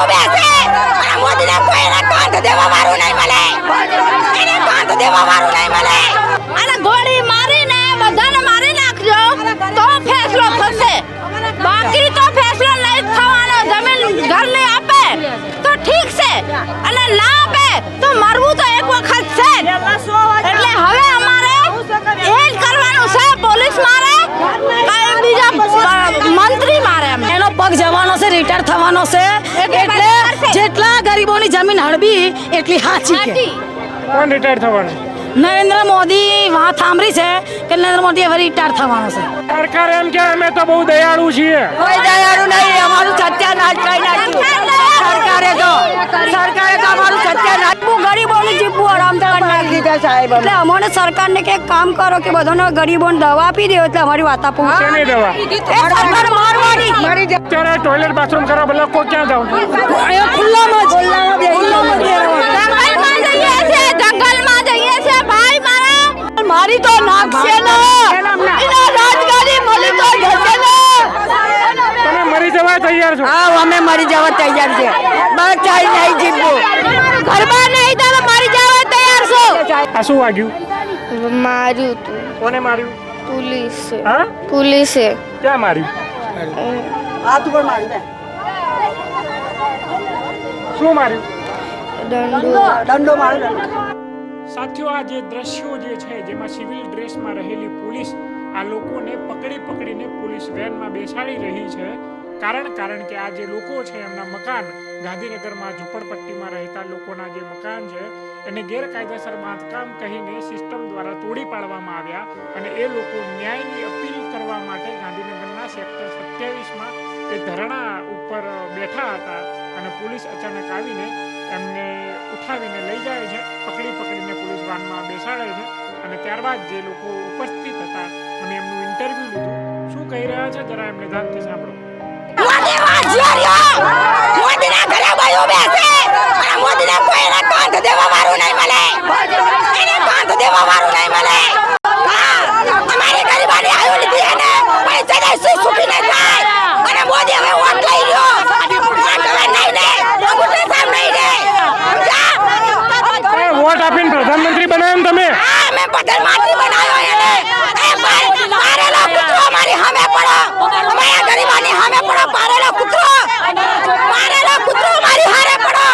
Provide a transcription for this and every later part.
ભાઈઓ બેસે અને મોદીને કોઈને કાંધ દેવા વાળું નહીં મળે, એને કાંધ દેવા વાળું નહીં મળે. અને ગોળી મારીને બધાને મારી નાખજો તો ફેસલો થશે, બાકી તો ફેસલો નહીં થવાનો. જમીન ઘર નહીં આપે તો ઠીક છે, અને ના આપે તો મરવું તો એક વખત છે. એટલે હવે અમારે એ જ કરવાનું છે. પોલીસ મારે કઈ બીજા મંત્રી મારે, એનો પગ જવાનો છે, રિટાયર થવાનો છે. એટલે જેટલા ગરીબોની જમીન હડબી એટલી હાચી કે કોણ રિટાયર થવાનું? નરેન્દ્ર મોદી વાત સાંભળી છે કે નરેન્દ્ર મોદી હવે રિટાયર થવાનો છે. સરકાર એમ કે અમે તો બહુ દયાળુ છીએ. કોઈ દયાળુ નહીં, અમારું સત્યાનાશ કરી નાખ્યું સરકારે તો અમારું સત્યાનાશ. ગરીબોની જીભું આરામ કરી નાખી દીધા સાહેબ. એટલે અમને સરકારને કે કામ કરો કે બધાને ગરીબોને દવા આપી દે, એટલે અમારી વાત આપો. શેની દવા? સરકાર મારવાની. અત્યારે ટોયલેટ બાથરૂમ કરવા લોકો ક્યાં જાવ? ખુલ્લામાં જ જંગલમાં જઈએ છે ભાઈ. મારા મારી તો નાખશે ને એના રાજગાડી મળી તો જશે ને. તમે મરી જવા તૈયાર છો? હા, અમે મરી જવા તૈયાર છે. બસ ચાઈ નહીં જીવવું, ઘરમાં નહીં તો મરી જવા તૈયાર છો. આ શું વાગ્યું? માર્યું તું કોને માર્યું? પોલીસે. હા, પોલીસે ક્યાં માર્યું? હાથ ઉપર મારી શું માર્યું? દંડો માર્યો. સાથીઓ, આ જે દ્રશ્યો જે છે જેમાં સિવિલ ડ્રેસમાં રહેલી પોલીસ આ લોકોને પકડીને પોલીસ વેનમાં બેસાડી રહી છે. કારણ કે આ જે લોકો છે એમના મકાન ગાંધીનગરમાં ઝૂંપડપટ્ટીમાં રહેતા લોકોના જે મકાન છે એને ગેરકાયદેસર બાંધકામ કહીને સિસ્ટમ દ્વારા તોડી પાડવામાં આવ્યા, અને એ લોકો ન્યાયની અપીલ કરવા માટે ગાંધીનગરના સેક્ટર 27માં એ ધરણા ઉપર બેઠા હતા, અને પોલીસ અચાનક આવીને એમને ઉઠાવીને લઈ જાય છે, પકડીને પોલીસ વાનમાં બેસાડે છે. અને ત્યારબાદ જે લોકો ઉપસ્થિત હતા અને એમનું ઇન્ટરવ્યુ લીધું, શું કહી રહ્યા છે જરા એમને ધ્યાનથી સાંભળો. મોદીના ઘરે ભાઈઓ બેસે અને મોદીને કોઈને કાંધ દેવા વાળું નહીં મળે, એને કાંધ દેવા વાળું નહીં મળે. અમારી ગરીબાની આયુ લીધી એને પૈસા દઈશું સુખી નહીં થાય. અને મોદી હવે વોટ લઈ રહ્યો, વોટ હવે નહીં દે, અંગૂઠા સાહેબ નહીં દે. વોટ આપીને પ્રધાનમંત્રી બનાવ્યો તમે? હા, મેં પ્રધાનમંત્રી બનાવ્યો એને. પારેલો કૂતરો મારી સામે પડો, અમારા ગરીબાની સામે પડો. પારેલો કૂતરો મારી હારે પડો.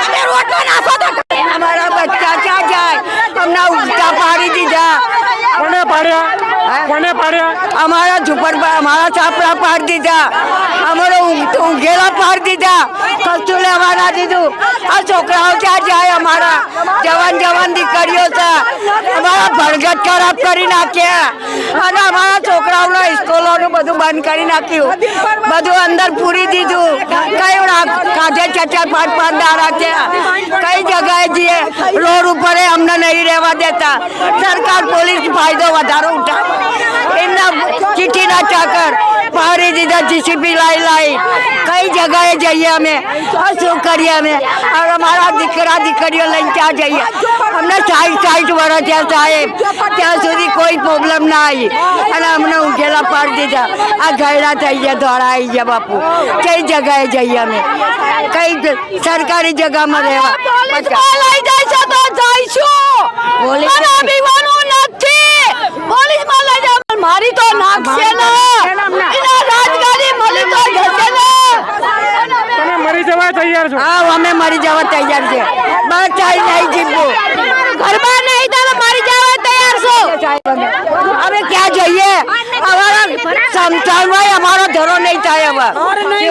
અમે રોટલો નાખો તો અમારા બચ્ચા ક્યાં જાય? અમને ઉલટા પાડી દીધા. કોને પાડ્યા? અમારા અમારા છાપરા પાડી દીધા, અમારો ઊંઘેલા પાડી દીધા, કશું લેવા ના દીધું. આ છોકરાઓ ક્યાં જાય? અમારા જવાન દીકરીઓ છે, અમારા ભણગત ખરાબ કરી નાખ્યા, અને અમારા છોકરાઓના સ્કૂલોનું બધું બંધ કરી નાખ્યું, બધું અંદર પૂરી દીધું. કઈ કાજે 4-5 દાડા છે, કઈ જગ્યાએ જઈએ રોડ ઉપર અમને નહીં રહેવા દેતા. સરકાર પોલીસ ફાયદો વધારો ઉઠાવે, એમના ચીઠીના ચાકર પાડી દીધા, જીસીબી લાઈ કઈ જગ્યાએ જઈએ અમે? શું કરીએ અમે? અમારા દીકરીઓ લઈને ક્યાં જઈએ? અમને 60 વર્ષ થયા સાહેબ, ત્યાં સુધી કોઈ પ્રોબ્લેમ ના આવી, અને અમને ઊંઘેલા પાડી દીધા. આ ઘરડા થઈ ગયા, ધોળા આવી ગયા. બાપુ, કઈ જગ્યાએ જઈએ અમે? કઈ સરકારી જગ્યામાં રહેવા? લઈ જઈશો તો જઈશું, પોલીસ નથી. પોલીસમાં લઈ જાવ, મારી તો નાખશે ને એના રાજગાડી મળી તો જશે ને. તમે મરી જવા તૈયાર છો? હા, અમે મરી જવા તૈયાર છે. બસ ચાઈ નહીં જીવવું, ઘરમાં નહીં તો મરી જવા તૈયાર છો. હવે ક્યાં જઈએ? અમારા સમસાનમાં અમારો ધરો નહીં થાય. હવે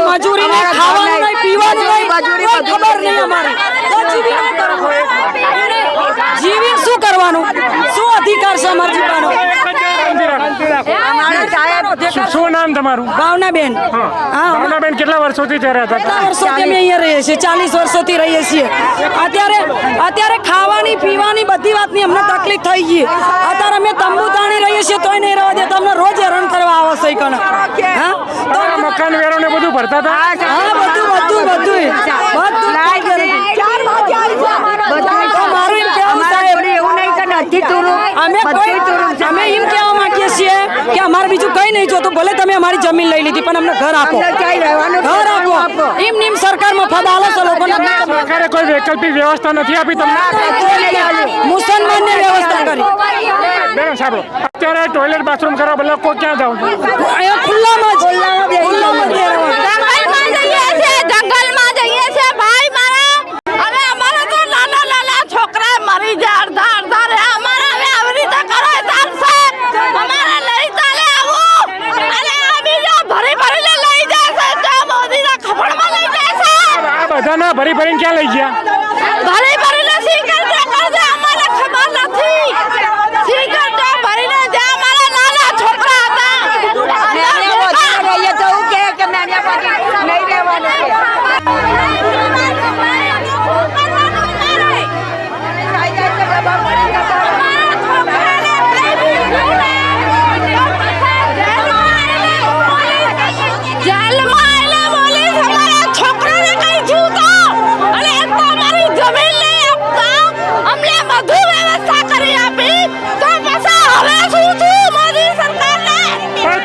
મજૂરી નહીં, ખાવાનું નહીં, પીવાનું નહીં, મજૂરી ખબર નહીં અમારે. જીવી શું કરવાનું? શું અધિકાર છે અમારે જીવવાનો? શું નામ તમારું? ભાવનાબેન. ભાવનાબેન, કેટલા વર્ષોથી રહ્યા હતા? કેટલા વર્ષોથી અમે અહીંયા રહીએ છીએ? 40 વર્ષોથી રહીએ છીએ. અત્યારે ખાવાની પીવાની બધી વાતની અમને તકલીફ થઈ ગઈ. અત્યારે અમે તંબુ તાણી રહીએ છીએ તોય નહીં રહેવા દેતા, અમને રોજ હેરાન કરવા આવે છે. તો મકાન વેરો ને બધું ભરતા હતા? હા, બધું મારું એમ કહેવું સાહેબ, એવું નહીં કે નથી તુરું. અમે એમ કહેવા માંગીએ ખુશ છીએ કે અમારે બીજું કંઈ નહીં જોતું, ભલે તમે અમારી જમીન લઈ લીધી પણ અમને ઘર આપો, ઘર આપો. એમ સરકાર મફત આલે છે લોકોને. સરકારે કોઈ વૈકલ્પિક વ્યવસ્થા નથી આપી તમને? મુસલમાનની વ્યવસ્થા કરી. બેન સાંભળો, અત્યારે ટોયલેટ બાથરૂમ કરવા બદલે કોઈ ક્યાં જાવ છો? અહીંયા ખુલ્લામાં જ ખુલ્લામાં જ જંગલમાં જઈએ છીએ, જંગલમાં જઈએ છીએ ભાઈ મારા. હવે અમારે તો નાના નાના છોકરા મરી જાય અડધા અડધા રે. અમારે હવે આવી રીતે કરો ચાલશે? અમારે નહીં ચાલે આવું. અને આ બીજો ભરી ભરીને લઈ જાય છે, જો મોદીના ખબરમાં લઈ જાય છે. આ બધાના ભરી ભરીને ક્યાં લઈ ગયા? ભરી ભરીને સિગરેટ કરશે, અમારે ખબર નથી. સિગરેટ ભરીને જ્યાં અમારા નાના છોકરા હતા. ये तो के मैंने नहीं रहवाने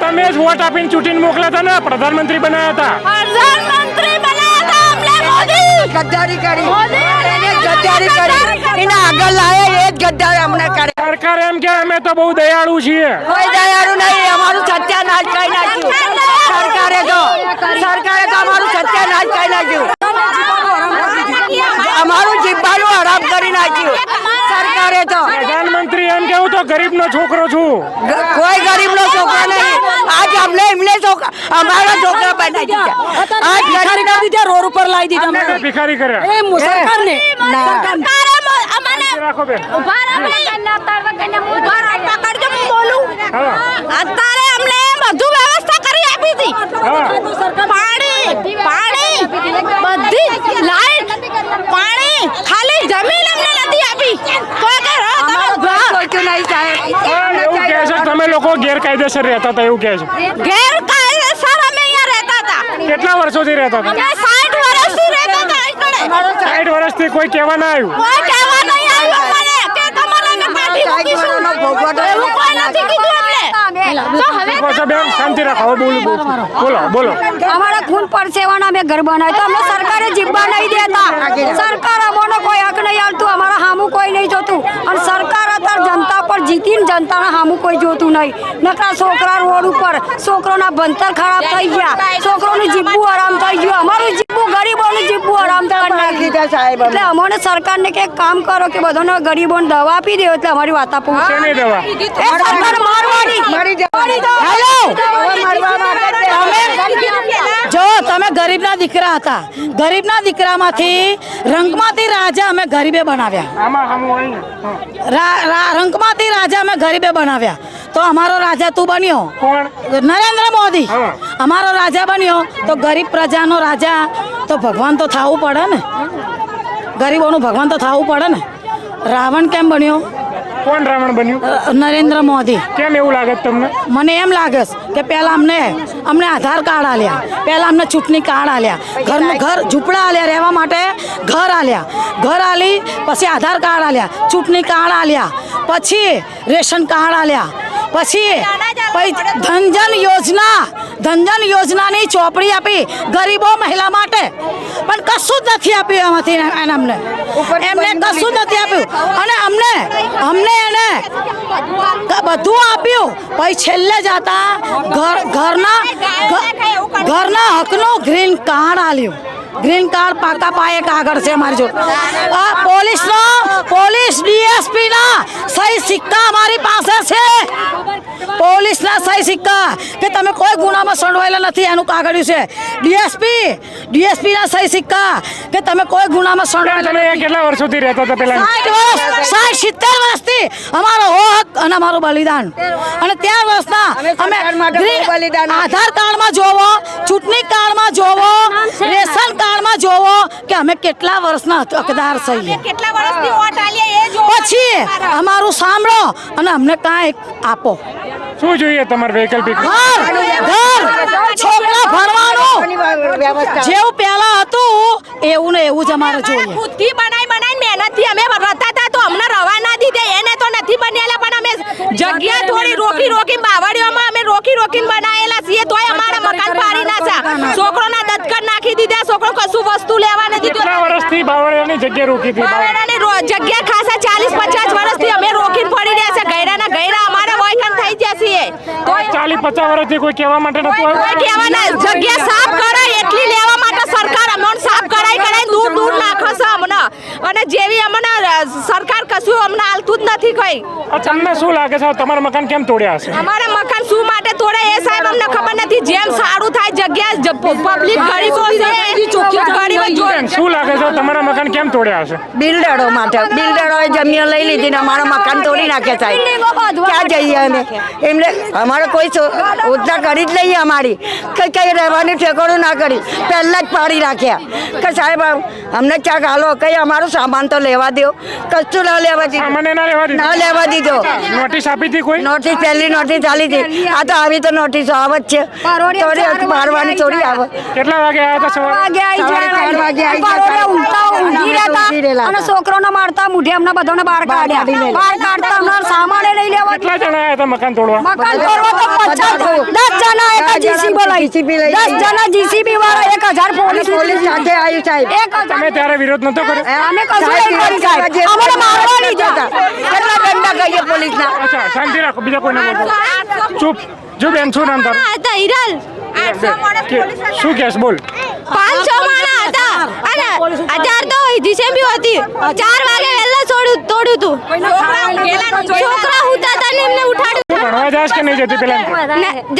તમે જ વોટ આપીને ચૂંટીને મોકલ્યા હતા ને, પ્રધાનમંત્રી બનાવ્યા હતા. પ્રધાનમંત્રી બનાવ્યા હતા અમને મોદી. गद्दारी करी એને गद्दारी કરી એના આગળ લાયા એ જ ગદ્દાર અમને કરે. સરકાર એમ કે અમે તો બહુ દયાળુ છીએ. કોઈ દયાળુ નહીં, અમારું સત્યાનાશ કરી નાખ્યું સરકારે તો અમારું સત્યાનાશ કરી નાખ્યું, અમારું જીવવાનું હરામ કરી નાખ્યું સરકારે તો. પ્રધાનમંત્રી એમ કેવું તો ગરીબનો છોકરો છું. કોઈ ગરીબનો છોકરો નહીં. આજ અમને એમને છોકરા અમારા છોકરા બનાવી દીધા. આજ ભિખારી કરી દીધા, રોડ ઉપર લાવી દીધા અમને. ભિખારી કર્યા. એ સરકારને રાખો બેન. અત્યારે અમને બધું વ્યવસ્થા કરી આપી હતી. પાણી બધી લાઈટ, પાણી, ખાલી જમીન અમને નથી આપી. કોઈ કે તમારું ઘર નહીં સાહેબ. એવું કહે છે તમે લોકો ગેરકાયદેસર રહેતા હતા, એવું કહે છે. ગેરકાયદેસર અમે અહીંયા રહેતા હતા. કેટલા વર્ષોથી રહેતા હતા? અમે 60 વર્ષથી રહેતા હતા અહીંયા. 60 વર્ષથી કોઈ કહેવા ના આવ્યું? કોઈ કહેવા નહીં આવ્યું અમને કે તમારે અમે કાઢી મૂકીશું. એવું કોઈ નથી કીધું અમને. તો હવે પાછા બેન શાંતિ રાખો, બોલો બોલો. અમારા ખૂન પરસેવાના અમે ઘર બનાવ્યા તો અમને સરકારે જીવવા નહીં દેતા. સરકાર અમોને કોઈ હક નહીં આલતું, અમારા હામું કોઈ નહીં જોતું. અને સરકાર અત્યારે જનતા પર જીતીને જનતાના હામું કોઈ જોતું નહીં. નકરા છોકરા રોડ ઉપર, છોકરોના ભણતર ખરાબ થઈ ગયા, છોકરોનું જીવવું આરામ થઈ ગયું, અમારું જીવવું ગરીબોનું જીવવું આરામ કરી નાખ્યું. સાહેબ એટલે અમને સરકારને કંઈક કામ કરો કે બધાને ગરીબોને દવા આપી દે એટલે અમારી વાતા પૂછે. શેની દવા? એ સરકાર મારવાની. જો તમે ગરીબના દીકરા હતા, ગરીબના દીકરામાંથી રંગમાંથી રાજા અમે ગરીબે બનાવ્યા. આમાં હમું હોય રંગમાંથી રાજા અમે ગરીબે બનાવ્યા. તો અમારો રાજા તું બન્યો કોણ? નરેન્દ્ર મોદી. હા. અમારો રાજા બન્યો તો ગરીબ પ્રજાનો રાજા તો ભગવાન તો થવું પડે ને, ગરીબોનું ભગવાન તો થવું પડે ને. રાવણ કેમ બન્યો? કોણ રાવણ બન્યું? નરેન્દ્ર મોદી. કેમ એવું લાગે છે તમને? મને એમ લાગે છે કે પહેલા અમને આધાર કાર્ડ આલ્યા, પહેલા અમને ચૂંટણી કાર્ડ આલ્યા, ઘર ઝૂંપડા આલ્યા, રહેવા માટે ઘર આલ્યા, ઘર આલી પછી આધાર કાર્ડ આલ્યા, ચૂંટણી કાર્ડ આલ્યા, પછી રેશન કાર્ડ આલ્યા, પછી ધનજન યોજનાની ચોપડી આપી ગરીબો મહિલા માટે, પણ કશું જ નથી આપ્યું એમાંથી અમને. એમને કશું જ નથી આપ્યું અને અમને એને બધું આપ્યું. પછી છેલ્લે જતા ઘરના હકનું ગ્રીન કાર્ડ આલ્યું. ગ્રીન કાર્ડ પાકા પાયે કાગળ છે અમારી જોડે. આ પોલીસ ડીએસપી ના સહી સિક્કા અમારી પાસે છે. પોલીસના સહી સિક્કા કે તમે કોઈ ગુનામાં સંડોવાયેલા નથી એનું કાગળિયું છે. ડીએસપી ના સહી સિક્કા કે તમે કોઈ ગુનામાં સંડોવાયેલા તમે અહીંયા કેટલા વર્ષોથી રહેતા હતા પેલા? 60 વર્ષથી અમારો હક અને અમારું બલિદાન. અને 13 વર્ષના અમે આધાર કાર્ડમાં જોવો, ચૂંટણી કાર્ડમાં જોવો, રેશન કાર્ડમાં જોવો કે અમે કેટલા વર્ષના હકદાર છીએ. કેટલા વર્ષથી વોટ આલીએ એ જો. પછી અમારું સાંભળો અને અમને કાંઈ આપો. શું જોઈએ તમારે વૈકલ્પિક? ઘર, છોકરા ભણવાનું જેવું પહેલા હતું એવું ને એવું જ અમારે જોઈએ. ખુદથી બનાવીને મહેનતથી અમે રહેતા હતા તો અમને રવા ના દીધે. એને તો નથી બનેલા પણ અમે જગ્યા થોડી રોકી બાવળીઓમાં અમે રોકીને બનાવેલા છીએ તોય અમારા મકાન પાડી નાખ્યા. છોકરોના દત્તકર નાખી દીધા. છોકરો કશું વસ્તુ લેવા નથી દીધું. કેટલા વર્ષથી બાવળિયાની જગ્યા રોકી હતી? બાવળિયાની જગ્યા ખાસા 40-50 વર્ષથી અમે રોકીને પડી રહ્યા છે. ગયરા અમારે વોયકન થઈ ગયા છીએ. તોય 40-50 વર્ષથી કોઈ કહેવા માટે નતું કોઈ આવ્યું? કહેવાના જગ્યા સાફ કરાય એટલી લેવા માટે સરકાર અમને સાફ કરાય દૂર નાખો છે અમને. અને જેવી અમને સરકાર કશું અમને હાલતું જ નથી કઈ. તમને શું લાગે છે તમારા મકાન કેમ તોડ્યા હશે? અમારા મકાન શું માટે તોડે એ સાહેબ અમને ખબર નથી. જેમ સારું થાય જગ્યા પબ્લિક ગરીબો છે. શું લાગે છે તમારા મકાન કેમ તોડ્યા હશે? બિલ્ડરો માટે બિલ્ડરોએ જમીન લઈ લીધી ને અમારા મકાન તોડી નાખ્યા સાહેબ. ક્યાં જઈએ અમે? એમને અમારે કોઈ યોજના કરી જ લઈએ. અમારી કઈ રહેવાની ઠેકાણું ના કરી પહેલા જ પાડી રાખ્યા કે સાહેબ અમને ક્યાંક હાલો કઈ અમારો સામાન તો લેવા દો. કશું ના લેવા દીધું. સામાન્ય ના લેવા દીધો. નોટિસ આપી હતી કોઈ? નોટિસ પહેલી નોટિસ ચાલી હતી. આ તો આવી તો નોટિસો આવે જ છે. થોડી મારવાની થોડી આવે. કેટલા વાગે આવ્યા હતા સવારે? ઊંઘી રહેતા અને છોકરોને મારતા મુઢે અમને બધાને બહાર કાઢ્યા. બહાર કાઢતા અમને સામાન લઈ લેવા. કેટલા જણા આવ્યા હતા મકાન તોડવા? મકાન તોડવા તો 10 જણા હતા. જીસીબી લઈ 10 જણા જીસીબી વાળા 1000 પોલીસ સાથે આવી સાહેબ. તમે ત્યારે વિરોધ નતો કર્યો? અમે કશું નહીં કરી સાહેબ. અમને મારવા નહીં જતા. કેટલા દંડા કહીએ પોલીસના. અચ્છા શાંતિ રાખો, બીજા કોઈને બોલો. ચૂપ. જો બેન શું નામ તારું? હિરલ શું કેસ બોલ? 500 માણા હતા અને અત્યાર તો જીસીબી હતી. 4 વાગે વહેલા તોડ્યું તું. છોકરા હુતા હતા ને એમને ઉઠાડ્યું. ભણવા જાસ કે નહીં જતી પેલા?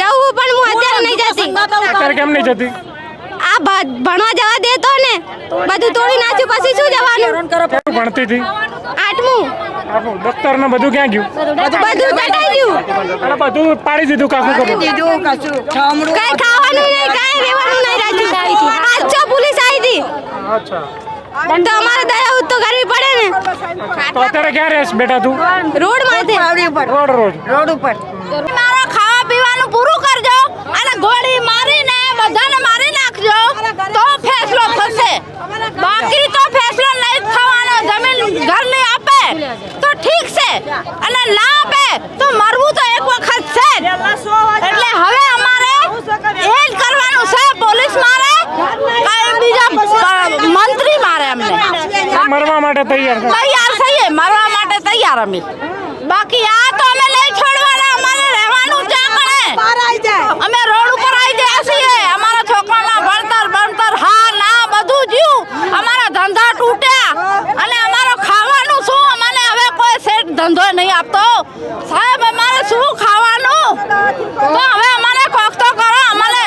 જવું પણ હું અત્યારે નહીં જતી. અત્યારે કેમ નહીં જતી? આ ભણવા જવા દેતો ને બધું તોડી નાખ્યું પછી શું જવાનું? કેટલું ભણતી હતી? 8મું. આપણું દફતર ને બધું ક્યાં ગયું? બધું તટાઈ ગયું. અને બધું પાડી દીધું કાકું કર્યું? દીધું કશું ઠામડું કઈ ખાવાનું નહીં કઈ રહેવાનું નહીં રાખ્યું. આજો પોલીસ આવી હતી. અચ્છા. તો અમારે દયા તો કરવી પડે ને. તો અત્યારે ક્યાં રહેશ બેટા તું? રોડ માથે રોડ ઉપર મારો ખાવા પીવાનું પૂરું કરજો અને ગોળી મારીને બધાને મારી નાખજો તો ફેસલો થશે. બાકી તો ફેસલો નહીં થવાનો. જમીન ઘરની આપે તો ઠીક છે અને ના આપે તો મરવું તો એક વખત છે. એટલે હવે અમારે એ જ કરવાનું છે. પોલીસ મારે કઈ બીજા મંત્રી મારે અમને મરવા માટે તૈયાર છે? તૈયાર થઈએ મરવા માટે તૈયાર અમે. બાકી આ તો અમે નહીં છોડવાના. અમારે રહેવાનું ત્યાં પડે. અમે રોડ ઉપર આવી ગયા છીએ. અમારા છોકરાના ભણતર હા ના બધું જ્યું. અમારા ધંધા તૂટ્યા અને અમારો ખાવાનું શું? અમને હવે કોઈ સેટ ધંધો નહીં આપતો સાહેબ. અમારે શું ખાવાનું? તો હવે અમારે કોક તો કરો. અમને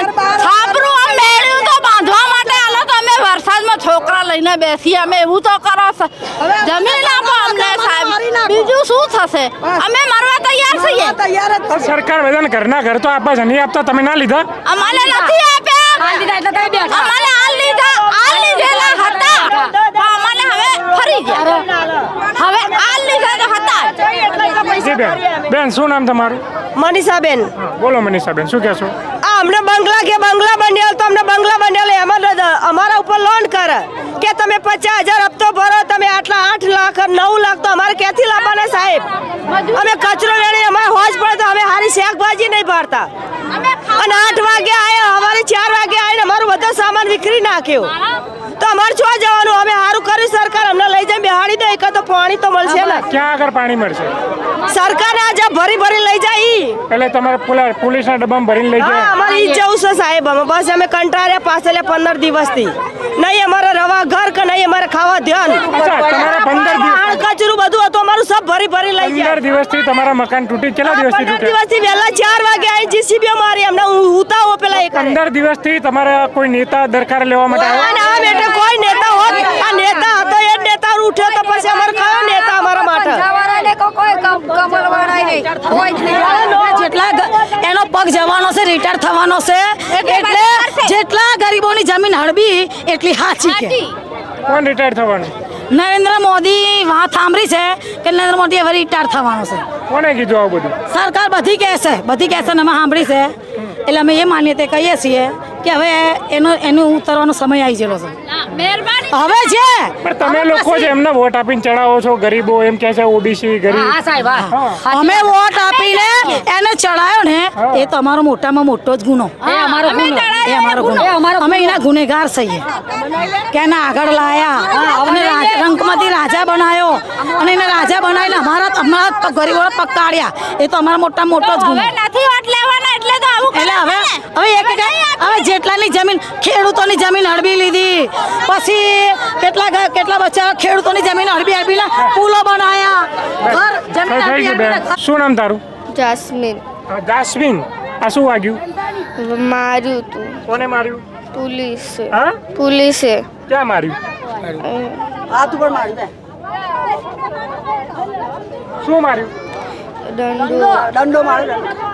છાપરું આમ મેળ્યું તો બાંધવા માટે આલો તો અમે વરસાદમાં છોકરા લઈને બેસીએ. અમે એવું તો કરો. જમીન આપો અમને સાહેબ. બીજું શું થશે? અમે મરવા તૈયાર છીએ. સરકાર બધાને ઘરના ઘર તો આપવા છે, નહીં આપતા? તમે ના લીધા? અમારે નથી આપ્યા. અમારે હાલ લીધેલા હતા પણ અમારે હવે ફરી ગયા. હવે હાલ લીધેલા હતા. જી બેન શું નામ તમારું? મનીષાબેન. બોલો મનીષાબેન શું કહેશો? અમને બંગલા બન્યા તો અમને બંગલા બન્યા એમાં અમારા ઉપર લોન કરે કે તમે 50,000 હપ્તો ભરો. તમે આટલા 8 લાખ 9 લાખ તો અમારે ક્યાંથી લાવવાના સાહેબ? અમે કચરો લેણી અમારે હોજ પડે તો અમે હારી શાકભાજી નહીં ભરતા. અને 8 વાગે આવ્યા અમારે 4 વાગે આવીને અમારું બધો સામાન વિખરી નાખ્યો. તો અમારે શું જવાનું? અમે સારું કર્યું સરકાર અમને લઈ જાય બેહાડી દે. એક તો પાણી તો મળશે ને. ક્યાં આગળ પાણી મળશે? સરકાર આજે ભરી લઈ જાય. એટલે તમારે પોલીસના ડબ્બામાં ભરીને લઈ જાય? અમારે ઈ જવું છે સાહેબ. અમે બસ અમે કંટાળ્યા પાછળ 15 દિવસથી. નહીં અમારે રવા ઘર કે નહીં અમારે ખાવા ધ્યાન. તમારા 15 દિવસ કચરું બધું હતું અમારું સબ ભરી લઈ ગયા. 15 દિવસથી તમારા મકાન તૂટી? કેટલા દિવસથી 15 તૂટ્યા? દિવસથી વહેલા 4 વાગે આવી જીસીબી મારી અમને ઉતાવો પેલા. 15 દિવસથી તમારા કોઈ નેતા દરકાર લેવા માટે આવ્યા? બેટા કોઈ નેતા હોત. આ નેતા હતો એ નેતા ઉઠ્યો તો પછી અમારે કયો નેતા અમારા માટે? જેટલા એનો પગ જવાનો છે રિટાયર થવાનો છે એટલે જેટલા ગરીબોની જમીન હડબી એટલી હાચી કે. કોણ રિટાયર થવાનું? નરેન્દ્ર મોદી વાત સાંભળી છે કે નરેન્દ્ર મોદી હવે રિટાયર થવાનો છે. કોને કીધું આવું બધું? સરકાર બધી કહેશે ને અમે સાંભળી છે. એટલે અમે એ માન્યતે કહીએ છીએ કે હવે એનું ઉતરવાનો સમય આવી ગયેલો છે મહેરબાની હવે છે પણ તમે લોકો જે એમને વોટ આપીને ચડાવો છો ગરીબો એમ કે છે ઓબીસી ગરીબ અમે વોટ આપીને એને ચડાયો ને એ તો અમારો મોટામાં મોટો જ ગુનો એ અમારો ગુનો અમે એના ગુનેગાર છીએ કે એને આગળ લાયા અને રંગમતી રાજા બનાવ્યો અને એને રાજા બનાવીને અમારા ગરીબો પકાડ્યા એ તો અમારા મોટામાં મોટો જ ગુનો નથી વોટ લેવાના એટલે તો આવું એટલે હવે જેટલાની જમીન ખેડૂતોની જમીન હડબી લીધી પછી કેટલા બચ્ચા ખેડૂતોની જમીન હડબી પુલો બનાયા ઘર જમીન થઈ ગયું બેન શું નામ તારું જાસ્મીન જાસ્મીન આ શું વાગ્યું માર્યું તું કોને માર્યું પોલીસે હા પોલીસે ક્યાં માર્યું હાથ ઉપર મારી શું માર્યું દંડો દંડો માર્યો